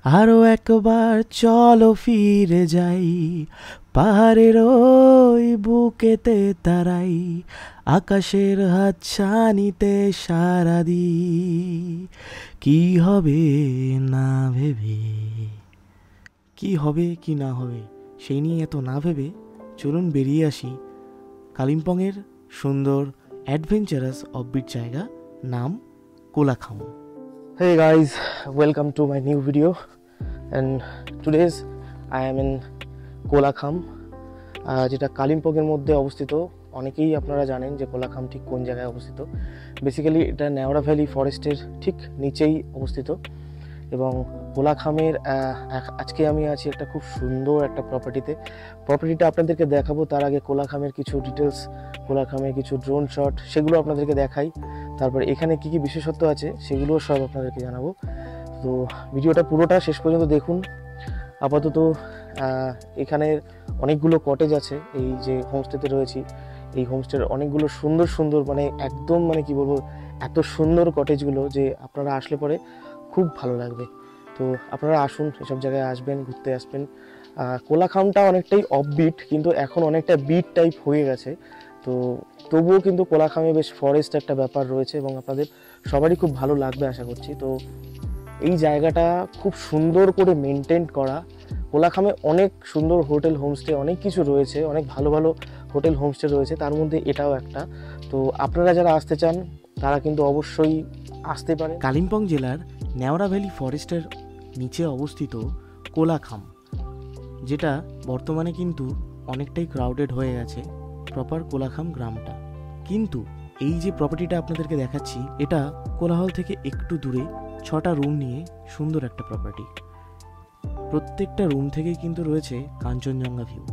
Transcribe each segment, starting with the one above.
আরো একবার চলো ফিরে যাই, পাহাড়ের ওই বুকেতে দাঁড়াই, আকাশের হাতছানিতে সারা দিই। কি হবে না ভেবে, কি হবে কি না হবে সেই নিয়ে এত না ভেবে চলুন বেরিয়ে আসি কালিম্পংয়ের সুন্দর অ্যাডভেঞ্চারাস অফবিট জায়গা, নাম Kolakham. Hey guys, welcome to my new video and today's I am in Kolakham, যেটা কালিম্পংয়ের মধ্যে অবস্থিত। অনেকেই আপনারা জানেন যে কোলাখাম ঠিক কোন জায়গায় অবস্থিত। বেসিক্যালি এটা নেওড়া ভ্যালি ফরেস্টের ঠিক নিচেই অবস্থিত এবং কোলাখামের আজকে আমি আছি একটা খুব সুন্দর একটা প্রপার্টিটা আপনাদেরকে দেখাবো। তার আগে কোলাখামের কিছু ডিটেলস, কোলাখামের কিছু ড্রোন শট সেগুলো আপনাদেরকে দেখাই। তারপরে এখানে কি কি বিশেষত্ব আছে সেগুলো সব আপনাদেরকে জানাবো। তো ভিডিওটা পুরোটা শেষ পর্যন্ত দেখুন। আপাতত এখানের অনেকগুলো কটেজ আছে, এই যে হোমস্টেতে রয়েছি এই হোমস্টের অনেকগুলো সুন্দর সুন্দর মানে একদম মানে কি বলবো এত সুন্দর কটেজগুলো যে আপনারা আসলে পরে খুব ভালো লাগবে। তো আপনারা আসুন, এসব জায়গায় আসবেন, ঘুরতে আসবেন। কোলাখামটা অনেকটাই অফবিট কিন্তু এখন অনেকটা বিট টাইপ হয়ে গেছে। তো তবুও কিন্তু কোলাখামে বেশ ফরেস্ট একটা ব্যাপার রয়েছে এবং আপনাদের সবারই খুব ভালো লাগবে আশা করছি। তো এই জায়গাটা খুব সুন্দর করে মেনটেন করা। কোলাখামে অনেক সুন্দর হোটেল হোমস্টে অনেক কিছু রয়েছে, অনেক ভালো ভালো হোটেল হোমস্টে রয়েছে, তার মধ্যে এটাও একটা। তো আপনারা যারা আসতে চান তারা কিন্তু অবশ্যই আসতে পারে। কালিম্পং জেলার নেওড়া ভ্যালি ফরেস্টের নিচে অবস্থিত কোলাখাম, যেটা বর্তমানে কিন্তু অনেকটাই ক্রাউডেড হয়ে গেছে প্রপার কোলাখাম গ্রামটা। কিন্তু এই যে প্রপার্টিটা আপনাদেরকে দেখাচ্ছি এটা কোলাহল থেকে একটু দূরে 6টা রুম নিয়ে সুন্দর একটা প্রপার্টি। প্রত্যেকটা রুম থেকেই কিন্তু রয়েছে কাঞ্চনজঙ্ঘা ভিউ।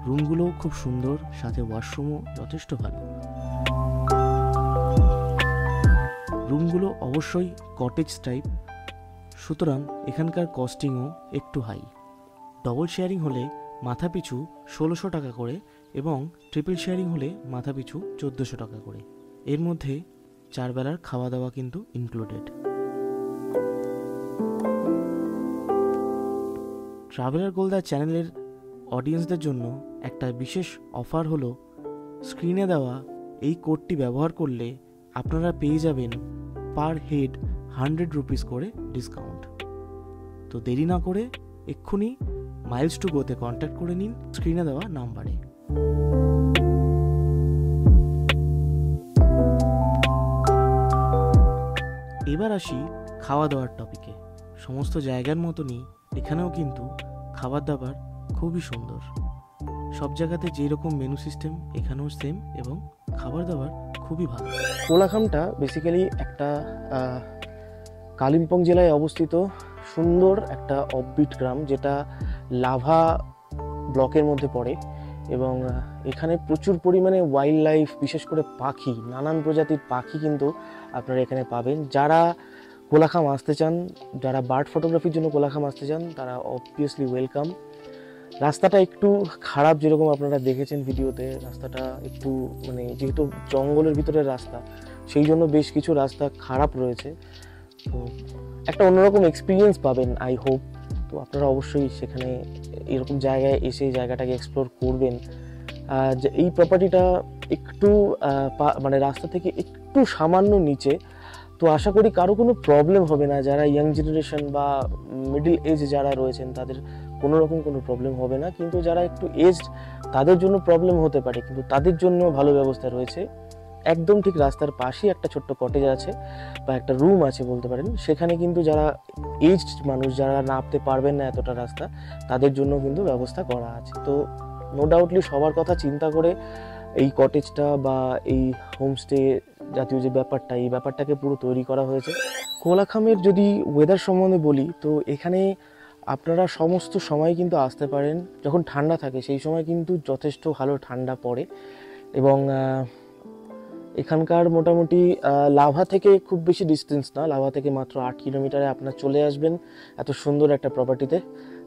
রুমগুলোও খুব সুন্দর, সাথে ওয়াশরুমও যথেষ্ট ভালো। রুমগুলো অবশ্যই কটেজ টাইপ, সুতরাং এখানকার কস্টিংও একটু হাই। ডবল শেয়ারিং হলে মাথাপিছু 1600 টাকা করে এবং ট্রিপল শেয়ারিং হলে মাথাপিছু 1400 টাকা করে। এর মধ্যে 4 বেলার খাওয়া দাওয়া কিন্তু ইনক্লুডেড। ট্রাভেলার গোলদা চ্যানেলের অডিয়েন্সদের জন্য একটা বিশেষ অফার হলো, স্ক্রিনে দেওয়া এই কোডটি ব্যবহার করলে আপনারা পেয়ে যাবেন পার হেড 100 রুপিস করে ডিসকাউন্ট। তো দেরি না করে এক্ষুনি মাইলস টু গোতে কন্ট্যাক্ট করে নিন স্ক্রিনে দেওয়া নাম্বারে। এবার আসি খাওয়া দাওয়ার টপিকে। সমস্ত জায়গার মতনই এখানেও কিন্তু খাবার দাবার খুবই সুন্দর। সব জায়গাতে যেরকম মেনু সিস্টেম এখানেও সেম এবং খাবার দাবার খুবই ভালো। কোলাখামটা বেসিক্যালি একটা কালিম্পং জেলায় অবস্থিত সুন্দর একটা অফবিট গ্রাম, যেটা লাভা ব্লকের মধ্যে পড়ে এবং এখানে প্রচুর পরিমাণে ওয়াইল্ড লাইফ, বিশেষ করে পাখি, নানান প্রজাতির পাখি কিন্তু আপনারা এখানে পাবেন। যারা কোলাখাম আসতে চান, যারা বার্ড ফটোগ্রাফির জন্য কোলাখাম আসতে চান তারা অবভিয়াসলি ওয়েলকাম। রাস্তাটা একটু খারাপ, যেরকম আপনারা দেখেছেন ভিডিওতে, রাস্তাটা একটু মানে যেহেতু জঙ্গলের ভিতরের রাস্তা সেই জন্য বেশ কিছু রাস্তা খারাপ রয়েছে। তো একটা অন্যরকম এক্সপিরিয়েন্স পাবেন আই হোপ। তো আপনারা অবশ্যই সেখানে এরকম জায়গায় এসে জায়গাটাকে এক্সপ্লোর করবেন। এই প্রপার্টিটা একটু মানে রাস্তা থেকে একটু সামান্য নিচে, তো আশা করি কারো কোনো প্রবলেম হবে না। যারা ইয়াং জেনারেশন বা মিডল এজ যারা রয়েছেন তাদের কোনো রকম কোনো প্রবলেম হবে না, কিন্তু যারা একটু এজড তাদের জন্য প্রবলেম হতে পারে, কিন্তু তাদের জন্য ভালো ব্যবস্থা রয়েছে। একদম ঠিক রাস্তার পাশেই একটা ছোট্ট কটেজ আছে বা একটা রুম আছে বলতে পারেন। সেখানে কিন্তু যারা এজড মানুষ, যারা নামতে পারবেন না এতটা রাস্তা, তাদের জন্য কিন্তু ব্যবস্থা করা আছে। তো নো ডাউটলি সবার কথা চিন্তা করে এই কটেজটা বা এই হোমস্টে জাতীয় যে ব্যাপারটা, এই ব্যাপারটাকে পুরো তৈরি করা হয়েছে। কোলাখামের যদি ওয়েদার সম্বন্ধে বলি, তো এখানে আপনারা সমস্ত সময় কিন্তু আসতে পারেন। যখন ঠান্ডা থাকে সেই সময় কিন্তু যথেষ্ট ভালো ঠান্ডা পড়ে এবং এখানকার মোটামুটি লাভা থেকে খুব বেশি ডিস্টেন্স না, লাভা থেকে মাত্র 8 কিলোমিটারে আপনারা চলে আসবেন এত সুন্দর একটা প্রপার্টিতে।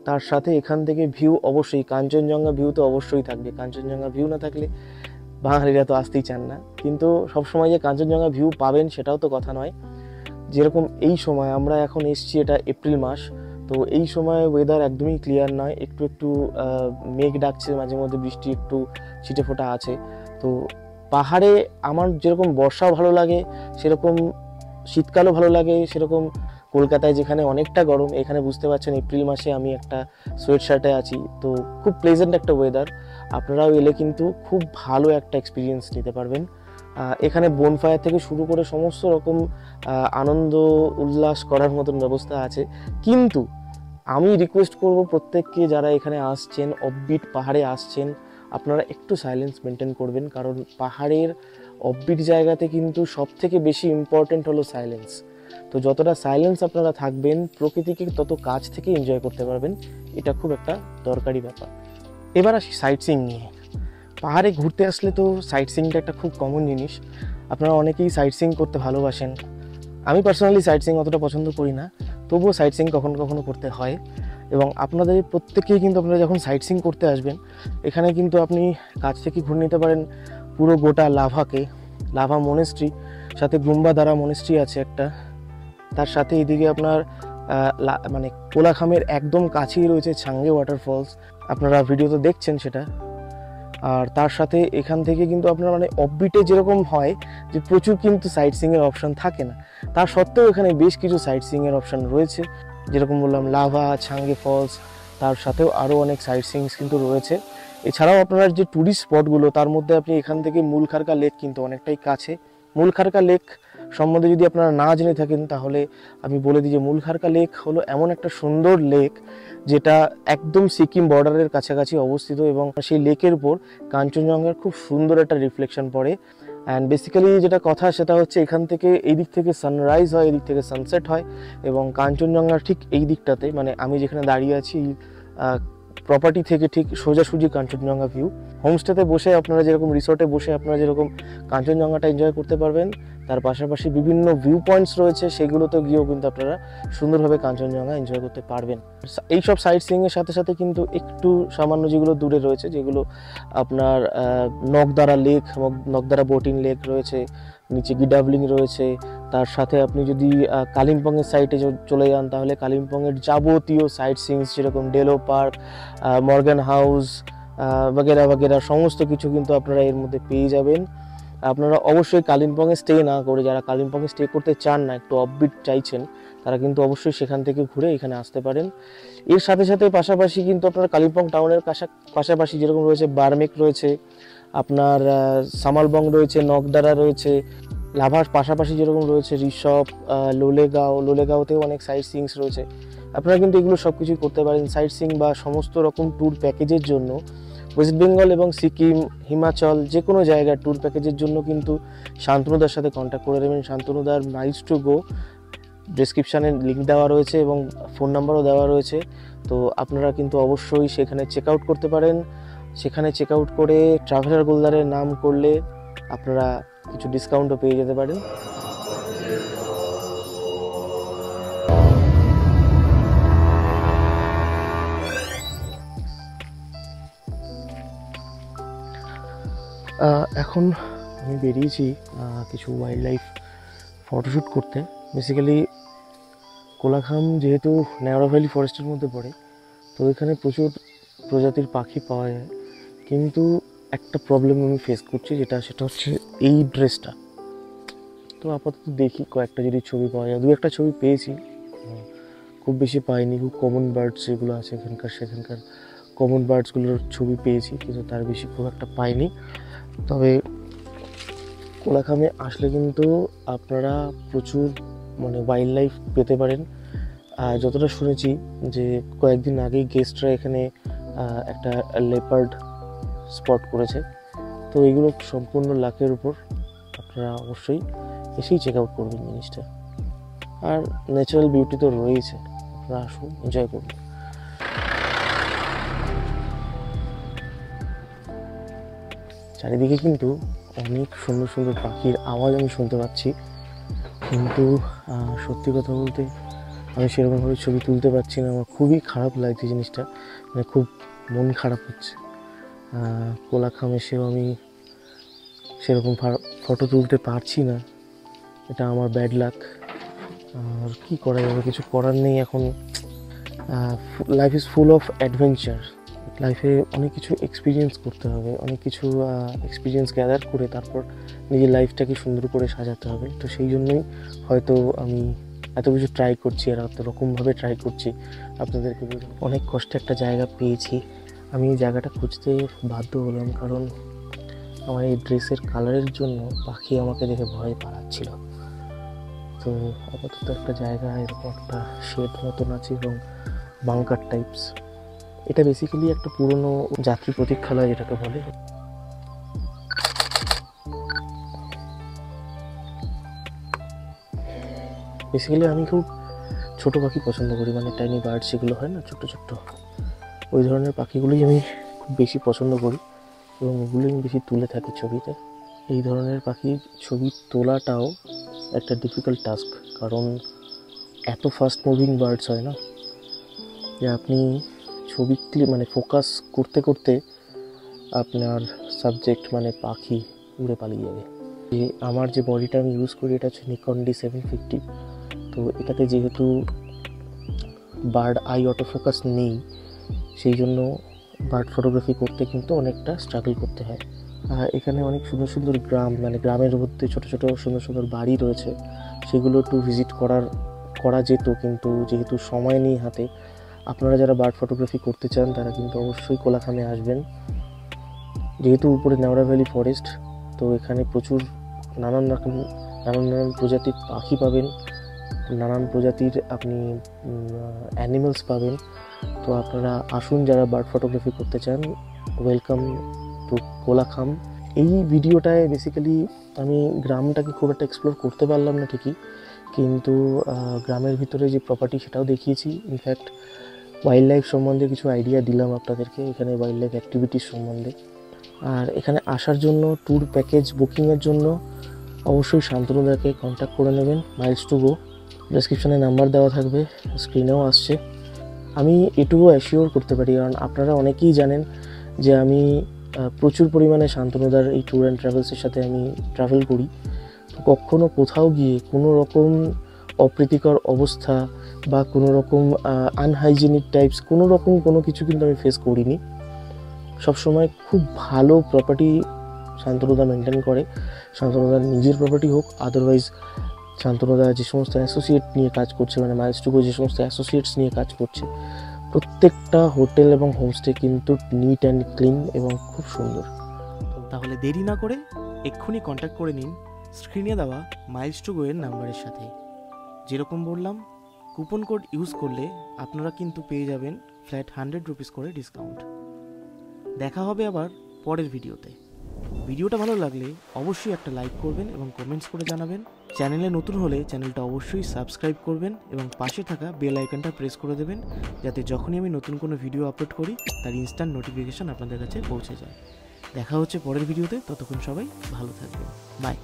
তার সাথে এখান থেকে ভিউ অবশ্যই, কাঞ্চনজঙ্ঘা ভিউ তো অবশ্যই থাকবে। কাঞ্চনজঙ্ঘা ভিউ না থাকলে বাঙালিরা তো আসতেই চান না। কিন্তু সবসময় যে কাঞ্চনজঙ্ঘা ভিউ পাবেন সেটাও তো কথা নয়। যেরকম এই সময় আমরা এখন এসছি, এটা এপ্রিল মাস, তো এই সময় ওয়েদার একদমই ক্লিয়ার নয়, একটু একটু মেঘ ডাকছে, মাঝে মধ্যে বৃষ্টি একটু ছিটে ফোঁটা আছে। তো পাহাড়ে আমার যেরকম বর্ষাও ভালো লাগে, সেরকম শীতকালও ভালো লাগে, সেরকম কলকাতায় যেখানে অনেকটা গরম, এখানে বুঝতে পারছেন এপ্রিল মাসে আমি একটা সোয়েট শার্টে আছি। তো খুব প্লেজেন্ট একটা ওয়েদার, আপনারাও এলে কিন্তু খুব ভালো একটা এক্সপিরিয়েন্স নিতে পারবেন। এখানে বনফায়ার থেকে শুরু করে সমস্ত রকম আনন্দ উল্লাস করার মতন ব্যবস্থা আছে। কিন্তু আমি রিকোয়েস্ট করব প্রত্যেককে, যারা এখানে আসছেন, অফবিট পাহাড়ে আসছেন, আপনারা একটু সাইলেন্স মেনটেন করবেন, কারণ পাহাড়ের অফবিট জায়গাতে কিন্তু সব থেকে বেশি ইম্পর্টেন্ট হলো সাইলেন্স। তো যতটা সাইলেন্স আপনারা থাকবেন, প্রকৃতিকে তত কাছ থেকে এনজয় করতে পারবেন, এটা খুব একটা দরকারি ব্যাপার। এবার আসি সাইট সিইং নিয়ে। পাহাড়ে ঘুরতে আসলে তো সাইট সিইংটা একটা খুব কমন জিনিস, আপনারা অনেকেই সাইট সিইং করতে ভালোবাসেন। আমি পার্সোনালি সাইট সিইং অতটা পছন্দ করি না, তবুও সাইট সিইং কখনো কখনো করতে হয়। এবং আপনাদের প্রত্যেকেই কিন্তু আপনারা যখন সাইট সিইং করতে আসবেন, এখানে কিন্তু আপনি কাছ থেকে ঘুরে নিতে পারেন পুরো গোটা লাভাকে। লাভা মনেস্ট্রি, সাথে গুম্বাদারা মনেস্ট্রি আছে একটা, তার সাথে এদিকে আপনার মানে কোলাখামের একদম কাছেই রয়েছে ছাঙ্গে ওয়াটারফলস, আপনারা ভিডিওতে দেখছেন সেটা। আর তার সাথে এখান থেকে কিন্তু আপনার মানে অফবিটে যেরকম হয় যে প্রচুর কিন্তু সাইট সিইংয়ের অপশান থাকে না, তার সত্ত্বেও এখানে বেশ কিছু সাইট সিইংয়ের অপশান রয়েছে। যেরকম বললাম লাভা, ছাঙ্গে ফলস, তার সাথেও আরও অনেক সাইট সিইংস কিন্তু রয়েছে। এছাড়াও আপনার যে ট্যুরিস্ট স্পটগুলো, তার মধ্যে আপনি এখান থেকে মূলখারকা লেক কিন্তু অনেকটাই কাছে। মূলখারকা লেক সম্বন্ধে যদি আপনারা না জেনে থাকেন, তাহলে আমি বলে দিই যে মূলখারকা লেক হলো এমন একটা সুন্দর লেক যেটা একদম সিকিম বর্ডারের কাছাকাছি অবস্থিত, এবং সেই লেকের উপর কাঞ্চনজঙ্ঘার খুব সুন্দর একটা রিফ্লেকশন পড়ে। অ্যান্ড বেসিক্যালি যেটা কথা সেটা হচ্ছে, এখান থেকে এই দিক থেকে সানরাইজ হয়, এই দিক থেকে সানসেট হয়, এবং কাঞ্চনজঙ্ঘার ঠিক এই দিকটাতে, মানে আমি যেখানে দাঁড়িয়ে আছি প্রপার্টি থেকে ঠিক সোজাসুজি কাঞ্চনজঙ্ঘা ভিউ। হোমস্টেতে বসে আপনারা যেরকম, রিসোর্টে বসে আপনারা যেরকম কাঞ্চনজঙ্ঘাটা এনজয় করতে পারবেন, তার পাশাপাশি বিভিন্ন ভিউ পয়েন্টস রয়েছে, সেগুলোতে গিয়েও কিন্তু আপনারা সুন্দরভাবে কাঞ্চনজঙ্ঘা এনজয় করতে পারবেন। এইসব সাইট সিইংয়ের সাথে সাথে কিন্তু একটু সামান্য যেগুলো দূরে রয়েছে, যেগুলো আপনার Nakdara lake, Nakdara boating lake রয়েছে, নিচে গিডাবলিং রয়েছে। তার সাথে আপনি যদি কালিম্পংয়ের সাইটে চলে যান, তাহলে কালিম্পংয়ের যাবতীয় সাইট সিইংস, যেরকম ডেলো পার্ক, মর্গান হাউস বাগেরা বাগেরা, সমস্ত কিছু কিন্তু আপনারা এর মধ্যে পেয়ে যাবেন। আপনারা অবশ্যই কালিম্পংয়ে স্টে না করে, যারা কালিম্পংয়ে স্টে করতে চান না, একটু অফবিট চাইছেন, তারা কিন্তু অবশ্যই সেখান থেকে ঘুরে এখানে আসতে পারেন। এর সাথে সাথে পাশাপাশি কিন্তু আপনার কালিম্পং টাউনের পাশাপাশি যেরকম রয়েছে বার্মেক রয়েছে, আপনার সামালবং রয়েছে, নকদারা রয়েছে, লাভার পাশাপাশি যেরকম রয়েছে ঋষভ, লোলেগাঁওতেও অনেক সাইট সিইংস রয়েছে। আপনারা কিন্তু এগুলো সব কিছুই করতে পারেন। সাইট সিইং বা সমস্ত রকম ট্যুর প্যাকেজের জন্য ওয়েস্ট বেঙ্গল এবং সিকিম, হিমাচল, যে কোনো জায়গার ট্যুর প্যাকেজের জন্য কিন্তু শান্তনুদার সাথে কন্ট্যাক্ট করে দেবেন। শান্তনুদার মাইলস টু গো ডেসক্রিপশানে লিঙ্ক দেওয়া রয়েছে এবং ফোন নাম্বারও দেওয়া রয়েছে। তো আপনারা কিন্তু অবশ্যই সেখানে চেক আউট করতে পারেন। সেখানে চেক আউট করে ট্রাভেলার গোলদারের নাম করলে আপনারা কিছু ডিসকাউন্টও পেয়ে যেতে পারেন। এখন আমি বেরিয়েছি কিছু ওয়াইল্ড লাইফ ফটোশ্যুট করতে। বেসিক্যালি কোলাখাম যেহেতু ন্যাওড়া ভ্যালি ফরেস্টের মধ্যে পড়ে, তো এখানে প্রচুর প্রজাতির পাখি পাওয়া যায়, কিন্তু একটা প্রবলেম আমি ফেস করছি, সেটা হচ্ছে এই ড্রেসটা। তো আপাতত দেখি কয়েকটা যদি ছবি পাওয়া যায়, দু একটা ছবি পেয়েছি, খুব বেশি পাইনি। খুব কমন বার্ডস যেগুলো আছে সেখানকার কমন বার্ডসগুলোর ছবি পেয়েছি, কিন্তু তার বেশি খুব একটা পাইনি। তবে কোলাখামে আসলে কিন্তু আপনারা প্রচুর মানে ওয়াইল্ড লাইফ পেতে পারেন। যতটা শুনেছি যে কয়েকদিন আগেই গেস্টরা এখানে একটা লেপার্ড স্পট করেছে, তো এগুলো সম্পূর্ণ লাকের উপর, আপনারা অবশ্যই এসেই চেক আউট করবেন জিনিসটা। আর ন্যাচারাল বিউটি তো রয়েছে, আপনারা আসুন, এনজয় করুন। চারিদিকে কিন্তু অনেক সুন্দর সুন্দর পাখির আওয়াজ আমি শুনতে পাচ্ছি, কিন্তু সত্যি কথা বলতে আমি সেরকমভাবে ছবি তুলতে পারছি না। আমার খুবই খারাপ লাগছে জিনিসটা, মানে খুব মন খারাপ হচ্ছে। কোলাখাম এসেও আমি সেরকম ফটো তুলতে পারছি না, এটা আমার ব্যাড লাক। আর কী করা যাবে, কিছু করার নেই। এখন life is full of adventure. লাইফে অনেক কিছু এক্সপিরিয়েন্স করতে হবে, অনেক কিছু এক্সপিরিয়েন্স গ্যাদার করে তারপর নিজের লাইফটাকে সুন্দর করে সাজাতে হবে। তো সেই জন্যই হয়তো আমি এত কিছু ট্রাই করছি আর এত রকমভাবে ট্রাই করছি আপনাদেরকে বলতে। অনেক কষ্টে একটা জায়গা পেয়েছি, আমি এই জায়গাটা খুঁজতে বাধ্য হলাম কারণ আমার এই ড্রেসের কালারের জন্য পাখি আমাকে দেখে ভয় পালাচ্ছিল। তো আপাতত একটা জায়গা এরকম একটা শেড মতন আছে এবং বাংকার টাইপস। এটা বেসিক্যালি একটা পুরনো যাত্রী প্রতীক্ষালয় যেটাকে বলে। বেসিক্যালি আমি খুব ছোটো পাখি পছন্দ করি, মানে টাইনি বার্ড যেগুলো হয় না, ছোট্ট ছোট্ট, ওই ধরনের পাখিগুলোই আমি খুব বেশি পছন্দ করি এবং ওগুলোই আমি বেশি তুলে থাকি ছবিতে। এই ধরনের পাখির ছবি তোলাটাও একটা ডিফিকাল্ট টাস্ক, কারণ এত ফাস্ট মুভিং বার্ডস হয় না যে আপনি ছবি মানে ফোকাস করতে করতে আপনার সাবজেক্ট মানে পাখি উড়ে পালিয়ে যাবে। যে আমার যে বডিটা আমি ইউজ করি এটা হচ্ছে নিকন D750। তো এটাতে যেহেতু বার্ড আই অটো ফোকাস নেই, সেই জন্য বার্ড ফটোগ্রাফি করতে কিন্তু অনেকটা স্ট্রাগল করতে হয়। এখানে অনেক সুন্দর সুন্দর গ্রাম, মানে গ্রামের মধ্যে ছোটো ছোটো সুন্দর সুন্দর বাড়ি রয়েছে, সেগুলো একটু ভিজিট করা যেত, কিন্তু যেহেতু সময় নেই হাতে। আপনারা যারা বার্ড ফটোগ্রাফি করতে চান তারা কিন্তু অবশ্যই কোলাখামে আসবেন। যেহেতু উপরে নেওড়া ভ্যালি ফরেস্ট, তো এখানে প্রচুর নানান প্রজাতির পাখি পাবেন, নানান প্রজাতির আপনি অ্যানিমেলস পাবেন। তো আপনারা আসুন যারা বার্ড ফটোগ্রাফি করতে চান, ওয়েলকাম টু কোলাখাম। এই ভিডিওটায় বেসিক্যালি আমি গ্রামটাকে খুব একটা এক্সপ্লোর করতে পারলাম না ঠিকই, কিন্তু গ্রামের ভিতরে যে প্রপার্টি সেটাও দেখিয়েছি। ইনফ্যাক্ট ওয়াইল্ড লাইফ সম্বন্ধে কিছু আইডিয়া দিলাম আপনাদেরকে, এখানে ওয়াইল্ড লাইফ অ্যাক্টিভিটিস সম্বন্ধে। আর এখানে আসার জন্য ট্যুর প্যাকেজ বুকিংয়ের জন্য অবশ্যই শান্তনুদাকে কন্ট্যাক্ট করে নেবেন। মাইলস টু গো, ডেসক্রিপশানে নাম্বার দেওয়া থাকবে, স্ক্রিনেও আসছে। আমি এটুকু অ্যাসিওর করতে পারি, কারণ আপনারা অনেকেই জানেন যে আমি প্রচুর পরিমাণে শান্তনুদার এই ট্যুর অ্যান্ড ট্রাভেলসের সাথে আমি ট্রাভেল করি। তো কখনও কোথাও গিয়ে কোনো রকম অপ্রীতিকর অবস্থা বা কোনো রকম আনহাইজেনিক টাইপস কোনো কিছু কিন্তু আমি ফেস করিনি। সবসময় খুব ভালো প্রপার্টি শান্তনুদা মেনটেন করে। শান্তনুদার নিজের প্রপার্টি হোক, আদারওয়াইজ শান্তনুদা যে সমস্ত অ্যাসোসিয়েট নিয়ে কাজ করছে, মানে মাইলস টু গো যে সমস্ত অ্যাসোসিয়েটস নিয়ে কাজ করছে, প্রত্যেকটা হোটেল এবং হোমস্টে কিন্তু নিট অ্যান্ড ক্লিন এবং খুব সুন্দর। তাহলে দেরি না করে এক্ষুনি কন্ট্যাক্ট করে নিন স্ক্রিনে দেওয়া মাইলস টু গো এর নাম্বারের সাথে। যেরকম বললাম, কুপন কোড ইউজ করলে আপনারা কিন্তু পেয়ে যাবেন ফ্ল্যাট 100 রুপিস করে ডিসকাউন্ট। দেখা হবে আবার পরের ভিডিওতে। ভিডিওটা ভালো লাগলে অবশ্যই একটা লাইক করবেন এবং কমেন্টস করে জানাবেন। চ্যানেলে নতুন হলে চ্যানেলটা অবশ্যই সাবস্ক্রাইব করবেন এবং পাশে থাকা বেল আইকনটা প্রেস করে দেবেন, যাতে যখনই আমি নতুন কোনো ভিডিও আপলোড করি তার ইনস্ট্যান্ট নোটিফিকেশান আপনাদের কাছে পৌঁছে যায়। দেখা হচ্ছে পরের ভিডিওতে, ততক্ষণ সবাই ভালো থাকবেন, বাই।